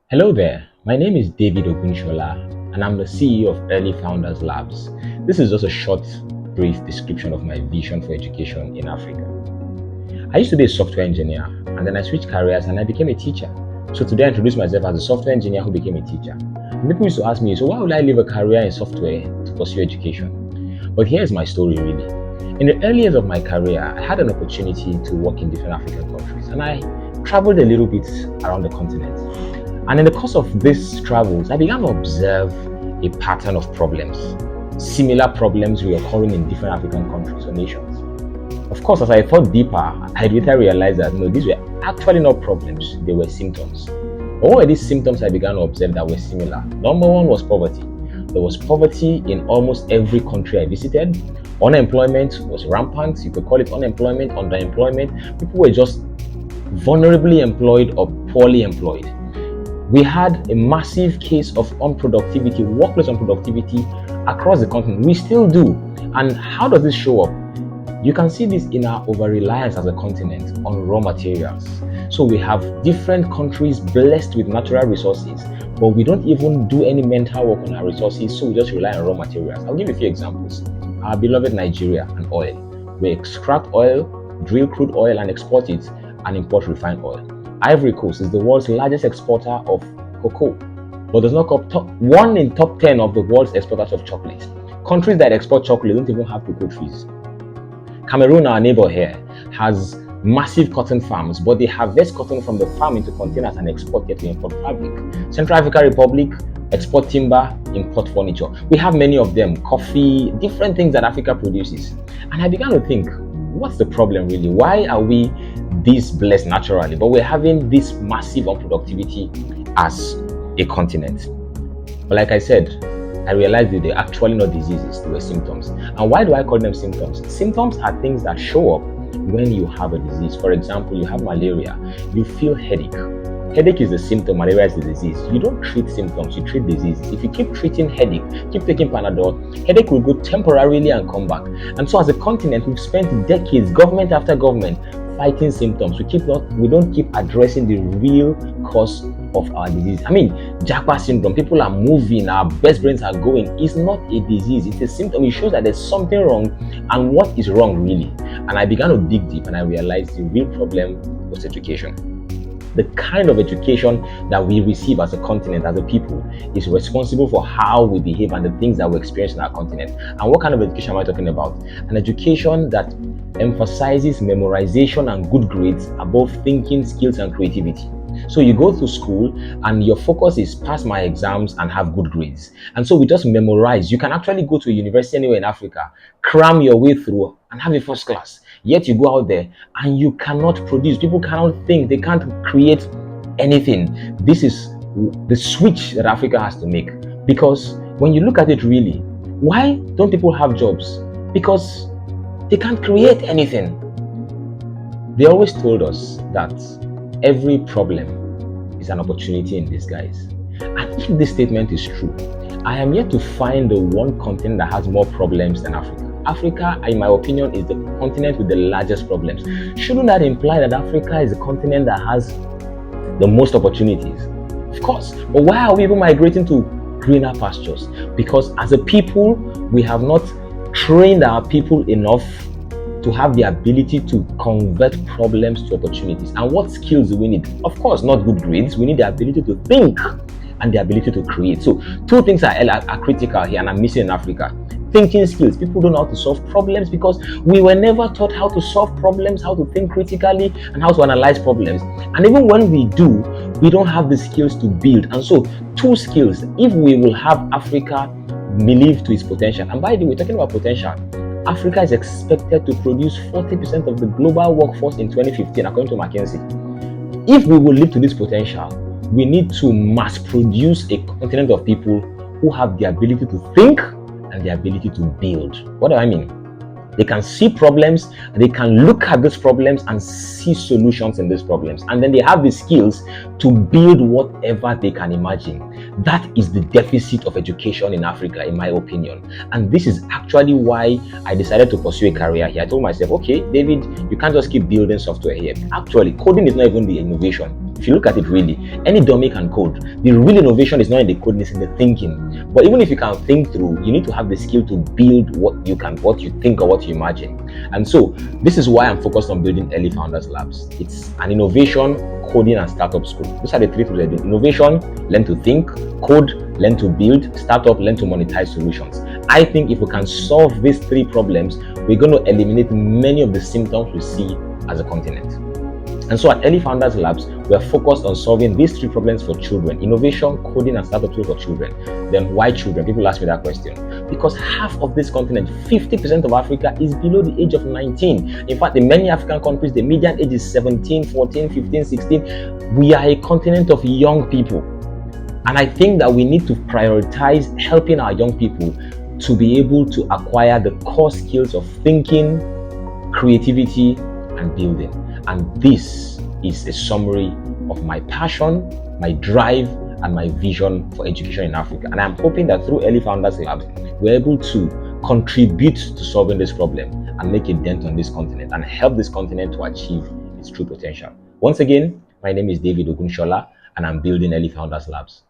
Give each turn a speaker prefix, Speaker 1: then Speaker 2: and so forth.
Speaker 1: Hello there, my name is David Ogunshola and I'm the CEO of EarlyFounders Labs. This is just a short, brief description of my vision for education in Africa. I used to be a software engineer and then I switched careers and I became a teacher. So today I introduce myself as a software engineer who became a teacher. And people used to ask me, so why would I leave a career in software to pursue education? But here's my story really. In the early years of my career, I had an opportunity to work in different African countries and I traveled a little bit around the continent. And in the course of these travels, I began to observe a pattern of problems, similar problems reoccurring in different African countries or nations. Of course, as I thought deeper, I later realized that no, these were actually not problems, they were symptoms. But what were these symptoms I began to observe that were similar? Number one was poverty. There was poverty in almost every country I visited. Unemployment was rampant. You could call it unemployment, underemployment. People were just vulnerably employed or poorly employed. We had a massive case of unproductivity, workplace unproductivity across the continent. We still do. And how does this show up? You can see this in our over-reliance as a continent on raw materials. So we have different countries blessed with natural resources, but we don't even do any mental work on our resources, so we just rely on raw materials. I'll give you a few examples. Our beloved Nigeria and oil. We extract oil, drill crude oil and export it, and import refined oil. Ivory Coast is the world's largest exporter of cocoa, but does not come one in top 10 of the world's exporters of chocolate. Countries that export chocolate don't even have cocoa trees. Cameroon, our neighbor here, has massive cotton farms, but they harvest cotton from the farm into containers and export it to import fabric. Central African Republic, export timber, import furniture. We have many of them, coffee, different things that Africa produces. And I began to think, what's the problem really? Why are we this blessed naturally, but we're having this massive unproductivity as a continent? But like I said, I realized that they're actually not diseases, they were symptoms. And why do I call them symptoms? Symptoms are things that show up when you have a disease. For example, you have malaria, you feel headache. Headache is a symptom, malaria is the disease. You don't treat symptoms, you treat diseases. If you keep treating headache, keep taking Panadol, headache will go temporarily and come back. And so as a continent, we've spent decades, government after government, fighting symptoms. We don't keep addressing the real cause of our disease. I mean, Japa syndrome, people are moving, our best brains are going. It's not a disease, it's a symptom. It shows that there's something wrong, and what is wrong really? And I began to dig deep and I realized the real problem was education. The kind of education that we receive as a continent, as a people, is responsible for how we behave and the things that we experience in our continent. And what kind of education am I talking about? An education that emphasizes memorization and good grades above thinking, skills, and creativity. So you go through school and your focus is pass my exams and have good grades. And so we just memorize. You can actually go to a university anywhere in Africa, cram your way through and have a first class. Yet you go out there and you cannot produce. People cannot think. They can't create anything. This is the switch that Africa has to make. Because when you look at it really, why don't people have jobs? Because they can't create anything. They always told us that every problem is an opportunity in disguise. And if this statement is true, I am yet to find the one continent that has more problems than Africa. Africa, in my opinion, is the continent with the largest problems. Shouldn't that imply that Africa is the continent that has the most opportunities? Of course. But why are we even migrating to greener pastures? Because as a people, we have not trained our people enough to have the ability to convert problems to opportunities. And what skills do we need? Of course, not good grades. We need the ability to think and the ability to create. So two things are critical here and are missing in Africa. Thinking skills. People don't know how to solve problems because we were never taught how to solve problems, how to think critically, and how to analyze problems. And even when we do, we don't have the skills to build. And so two skills, if we will have Africa live to its potential. And by the way, talking about potential, Africa is expected to produce 40% of the global workforce in 2015, according to McKinsey. If we will live to this potential, we need to mass produce a continent of people who have the ability to think and the ability to build. What do I mean? They can see problems, they can look at these problems and see solutions in these problems. And then they have the skills to build whatever they can imagine. That is the deficit of education in Africa, in my opinion. And this is actually why I decided to pursue a career here. I told myself, okay, David, you can't just keep building software here. Actually, coding is not even the innovation. If you look at it really, any dummy can code. The real innovation is not in the coding, it's in the thinking. But even if you can think through, you need to have the skill to build what you think or what you imagine. And so this is why I'm focused on building Early Founders Labs. It's an innovation, coding, and startup school. Those are the three things I do. Innovation, learn to think; code, learn to build; startup, learn to monetize solutions. I think if we can solve these three problems, we're going to eliminate many of the symptoms we see as a continent. And so at Early Founders Labs, we are focused on solving these three problems for children: innovation, coding, and startup tools for children. Then why children? People ask me that question. Because half of this continent, 50% of Africa, is below the age of 19. In fact, in many African countries, the median age is 17, 14, 15, 16. We are a continent of young people. And I think that we need to prioritize helping our young people to be able to acquire the core skills of thinking, creativity, and building. And this is a summary of my passion, my drive, and my vision for education in Africa. And I'm hoping that through Early Founders Labs, we're able to contribute to solving this problem and make a dent on this continent and help this continent to achieve its true potential. Once again, my name is David Ogunshola, and I'm building Early Founders Labs.